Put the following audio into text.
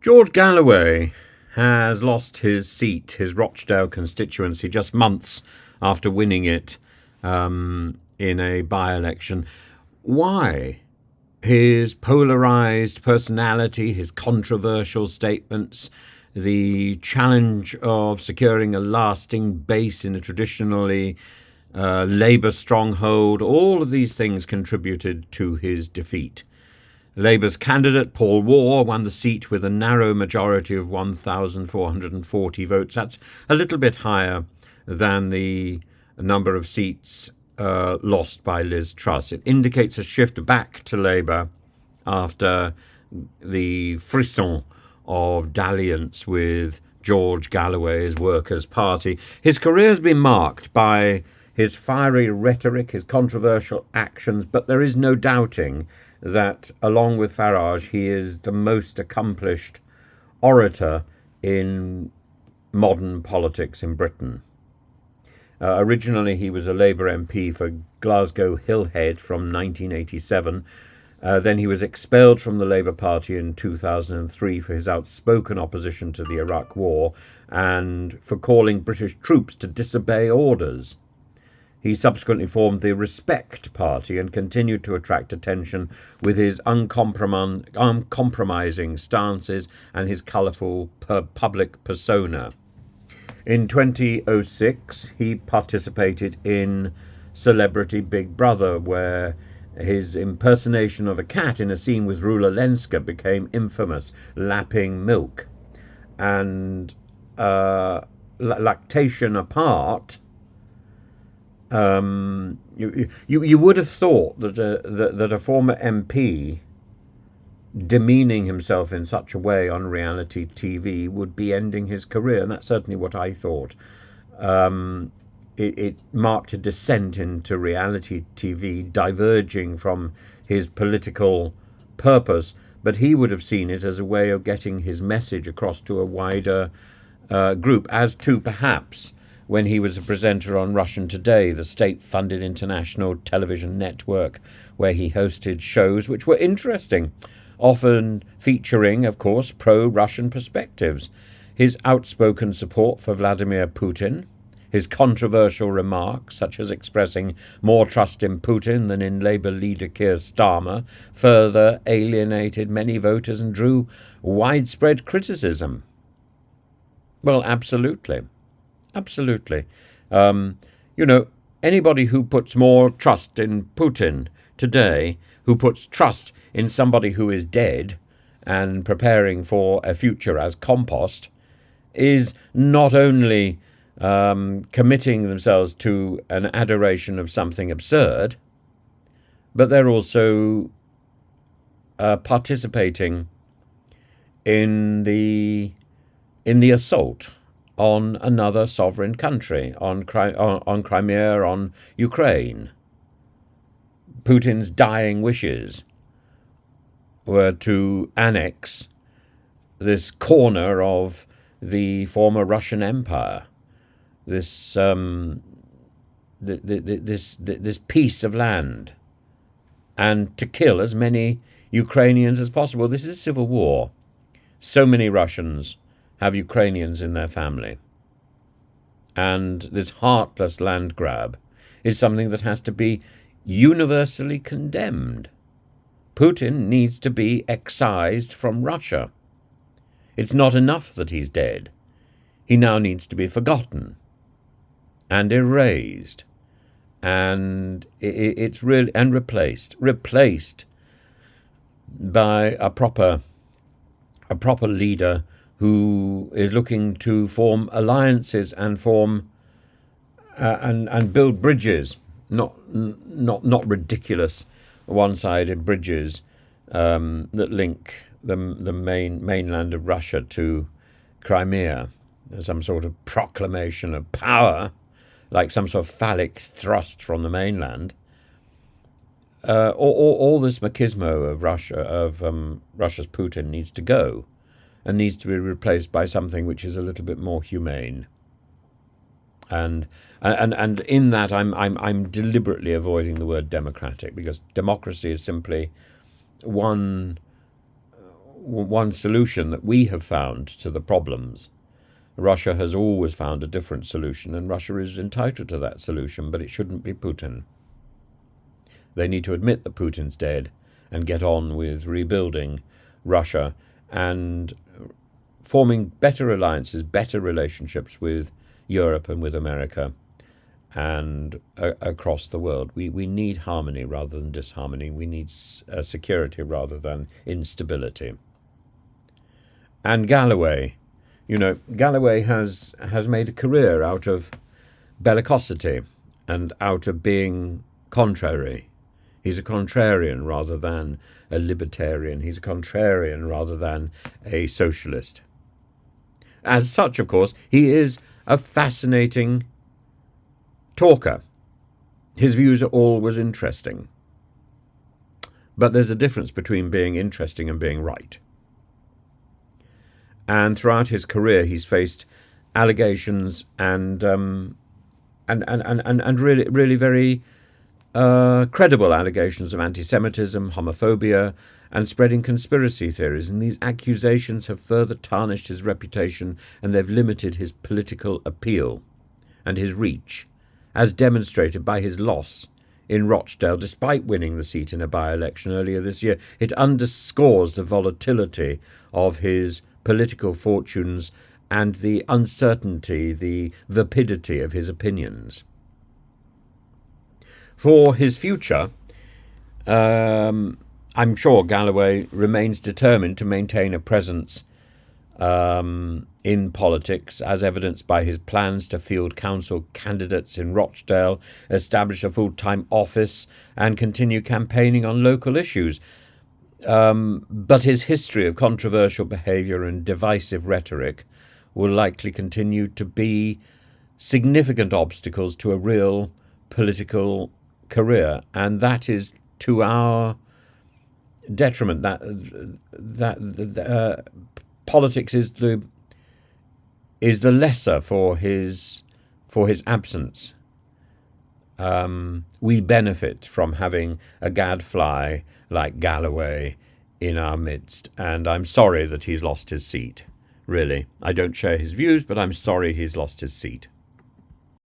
George Galloway has lost his seat, his Rochdale constituency, just months after winning it in a by-election. Why? His polarised personality, his controversial statements, the challenge of securing a lasting base in a traditionally Labour stronghold, all of these things contributed to his defeat. Labour's candidate, Paul Waugh, won the seat with a narrow majority of 1,440 votes. That's a little bit higher than the number of seats lost by Liz Truss. It indicates a shift back to Labour after the frisson of dalliance with George Galloway's Workers' Party. His career has been marked by his fiery rhetoric, his controversial actions, but there is no doubting that, along with Farage, he is the most accomplished orator in modern politics in Britain. Originally, he was a Labour MP for Glasgow Hillhead from 1987. Then he was expelled from the Labour Party in 2003 for his outspoken opposition to the Iraq War and for calling British troops to disobey orders. He subsequently formed the Respect Party and continued to attract attention with his uncompromising stances and his colourful public persona. In 2006, he participated in Celebrity Big Brother, where his impersonation of a cat in a scene with Rula Lenska became infamous, lapping milk. And lactation apart, you would have thought that a former MP demeaning himself in such a way on reality TV would be ending his career, and that's certainly what I thought. It marked a descent into reality TV, diverging from his political purpose, but he would have seen it as a way of getting his message across to a wider group, as to perhaps when he was a presenter on Russian Today, the state-funded international television network, where he hosted shows which were interesting, often featuring, of course, pro-Russian perspectives. His outspoken support for Vladimir Putin, his controversial remarks, such as expressing more trust in Putin than in Labour leader Keir Starmer, further alienated many voters and drew widespread criticism. Well, absolutely. Absolutely. Anybody who puts more trust in Putin today, who puts trust in somebody who is dead and preparing for a future as compost, is not only committing themselves to an adoration of something absurd, but they're also participating in the assault on another sovereign country, on Crimea, on Ukraine. Putin's dying wishes were to annex this corner of the former Russian Empire, this piece of land, and to kill as many Ukrainians as possible. This is civil war. So many Russians have Ukrainians in their family. And this heartless land grab is something that has to be universally condemned. Putin needs to be excised from Russia. It's not enough that he's dead. He now needs to be forgotten and erased. And it's really replaced by a proper leader who is looking to form alliances and form and build bridges, not ridiculous one-sided bridges that link the mainland of Russia to Crimea, some sort of proclamation of power, like some sort of phallic thrust from the mainland. All this machismo of Russia's Putin needs to go, and needs to be replaced by something which is a little bit more humane. And in that, I'm deliberately avoiding the word democratic, because democracy is simply one one solution that we have found to the problems. Russia has always found a different solution, and Russia is entitled to that solution, but it shouldn't be Putin. They need to admit that Putin's dead and get on with rebuilding Russia and forming better alliances, better relationships with Europe and with America and across the world. We need harmony rather than disharmony. We need security rather than instability. And Galloway, Galloway has made a career out of bellicosity and out of being contrary. He's a contrarian rather than a libertarian. He's a contrarian rather than a socialist. As such, of course, he is a fascinating talker. His views are always interesting. But there's a difference between being interesting and being right. And throughout his career, he's faced allegations and really very credible allegations of antisemitism, homophobia, and spreading conspiracy theories. And these accusations have further tarnished his reputation, and they've limited his political appeal and his reach, as demonstrated by his loss in Rochdale, despite winning the seat in a by-election earlier this year. It underscores the volatility of his political fortunes and the uncertainty, the vapidity of his opinions. For his future, I'm sure Galloway remains determined to maintain a presence in politics, as evidenced by his plans to field council candidates in Rochdale, establish a full-time office, and continue campaigning on local issues. But his history of controversial behaviour and divisive rhetoric will likely continue to be significant obstacles to a real political career, and that is to our detriment. That politics is the lesser for his absence. We benefit from having a gadfly like Galloway in our midst, and I'm sorry that he's lost his seat. Really, I don't share his views, but I'm sorry he's lost his seat.